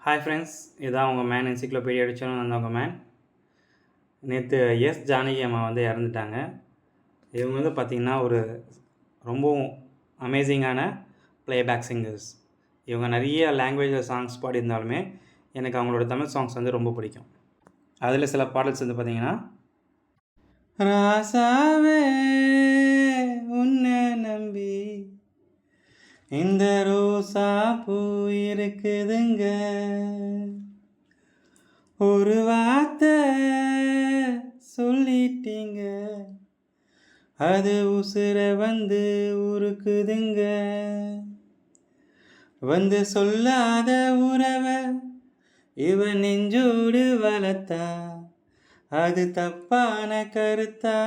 Hi friends, இதான் உங்கள் man encyclopedia அடித்தாலும் நான் உங்கள் மேன். நேற்று எஸ் ஜானகி அம்மா வந்து இறந்துட்டாங்க. இவங்க வந்து பார்த்திங்கன்னா ஒரு ரொம்பவும் அமேசிங்கான ப்ளேபேக் சிங்கர்ஸ். இவங்க நிறைய லாங்குவேஜில் சாங்ஸ் பாடியிருந்தாலுமே எனக்கு அவங்களோட தமிழ் சாங்ஸ் வந்து ரொம்ப பிடிக்கும். அதில் சில பாடல்ஸ் வந்து பார்த்திங்கன்னா, ராசாவே உன்னை நம்பி இந்த ரோசா பூ இருக்குதுங்க, ஒரு வார்த்தை சொல்லிட்டீங்க, அது உசுர வந்து உருக்குதுங்க, வந்து சொல்லாத உறவை இவன் நெஞ்சோடு வளர்த்தா, அது தப்பான கருத்தா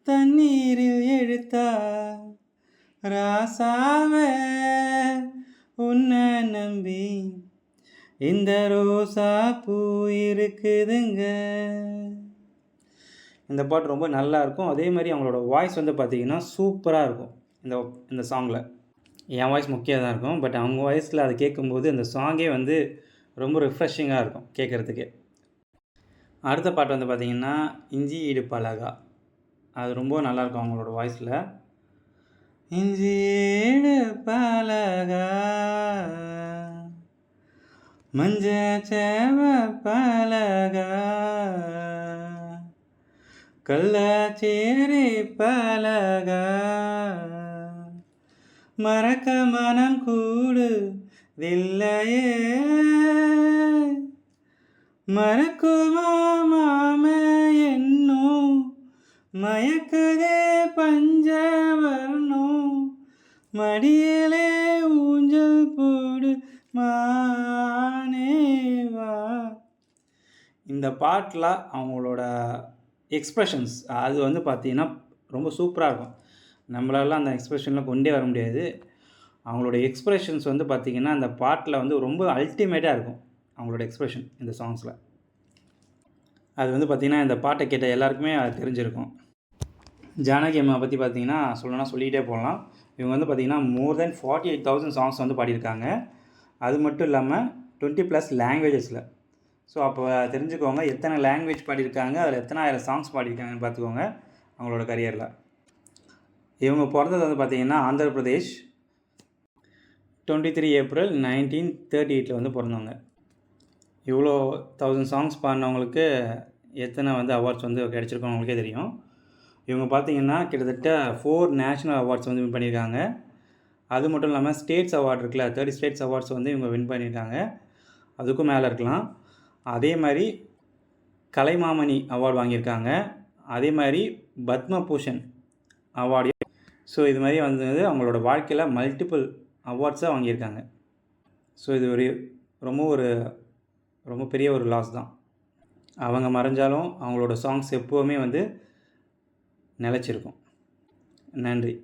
தண்ணீரில் எழுத்தா, ராசாவே உன்னை நம்பி இந்த ரோசா பூ இருக்குதுங்க. இந்த பாட்டு ரொம்ப நல்லா இருக்கும். அதே மாதிரி அவங்களோட வாய்ஸ் வந்து பார்த்திங்கன்னா சூப்பராக இருக்கும். இந்த சாங்கில் என் வாய்ஸ் முக்கியம் தான் இருக்கும், பட் அவங்க வாய்ஸில் அதை கேட்கும்போது அந்த சாங்கே வந்து ரொம்ப ரிஃப்ரெஷிங்காக இருக்கும் கேட்குறதுக்கே. அடுத்த பாட்டு வந்து பார்த்திங்கன்னா இஞ்சி இடுப்பழகா. அது ரொம்ப நல்லாயிருக்கும் அவங்களோட வாய்ஸில். இஞ்சி இடுப்பழகா மஞ்ச சேவப்பழகா கள்ளச்சேரி பழகா மறக்க மனம் கூடுதில்லையே, மறக்குமா மாமே என்னும் மயக்குதே பஞ்சவர்ணம், மடியிலே ஊஞ்சல் போடு மானேவா. இந்த பாட்டில் அவங்களோட எக்ஸ்ப்ரெஷன்ஸ் அது வந்து பார்த்திங்கன்னா ரொம்ப சூப்பராக இருக்கும். நம்மளால அந்த எக்ஸ்ப்ரெஷனில் கொண்டே வர முடியாது. அவங்களோட எக்ஸ்ப்ரெஷன்ஸ் வந்து பார்த்திங்கன்னா அந்த பாட்டில் வந்து ரொம்ப அல்டிமேட்டாக இருக்கும் அவங்களோட எக்ஸ்ப்ரெஷன் இந்த சாங்ஸில். அது வந்து பார்த்திங்கன்னா இந்த பாட்டை கேட்ட எல்லாருக்குமே அது தெரிஞ்சிருக்கும். ஜானகி அம்மா பற்றி பார்த்திங்கன்னா சொல்லணும்னா சொல்லிகிட்டே போகலாம். இவங்க வந்து பார்த்திங்கன்னா மோர் தென் 48,000 சாங்ஸ் வந்து பாடியிருக்காங்க. அது மட்டும் இல்லாமல் 20+ லாங்குவேஜஸில். ஸோ அப்போ தெரிஞ்சுக்கோங்க எத்தனை லாங்குவேஜ் பாடியிருக்காங்க, அதில் எத்தனை ஆயிரம் சாங்ஸ் பாடியிருக்காங்கன்னு பார்த்துக்கோங்க அவங்களோட கரியரில். இவங்க பிறந்தது வந்து பார்த்திங்கன்னா ஆந்திர பிரதேஷ், 23 ஏப்ரல் 1938 வந்து பிறந்தவங்க. இவ்வளோ 1000 சாங்ஸ் பாடினவங்களுக்கு எத்தனை வந்து அவார்ட்ஸ் வந்து கிடச்சிருக்கோம் அவங்களுக்கே தெரியும். இவங்க பார்த்திங்கன்னா கிட்டத்தட்ட 4 நேஷ்னல் அவார்ட்ஸ் வந்து வின் பண்ணியிருக்காங்க. அது மட்டும் இல்லாமல் ஸ்டேட்ஸ் அவார்டு இருக்குல்ல, 30 ஸ்டேட்ஸ் அவார்ட்ஸ் வந்து இவங்க வின் பண்ணியிருக்காங்க. அதுக்கும் மேலே இருக்கலாம். அதே மாதிரி கலைமாமணி அவார்டு வாங்கியிருக்காங்க. அதே மாதிரி பத்மபூஷன் அவார்டு. ஸோ இது மாதிரி வந்து அவங்களோட வாழ்க்கையில் மல்டிபிள் அவார்ட்ஸாக வாங்கியிருக்காங்க. ஸோ இது ரொம்ப பெரிய ஒரு லாஸ் தான். அவங்க மறைஞ்சாலும் அவங்களோட சாங்ஸ் எப்போவுமே வந்து நிலச்சிருக்கும். நன்றி.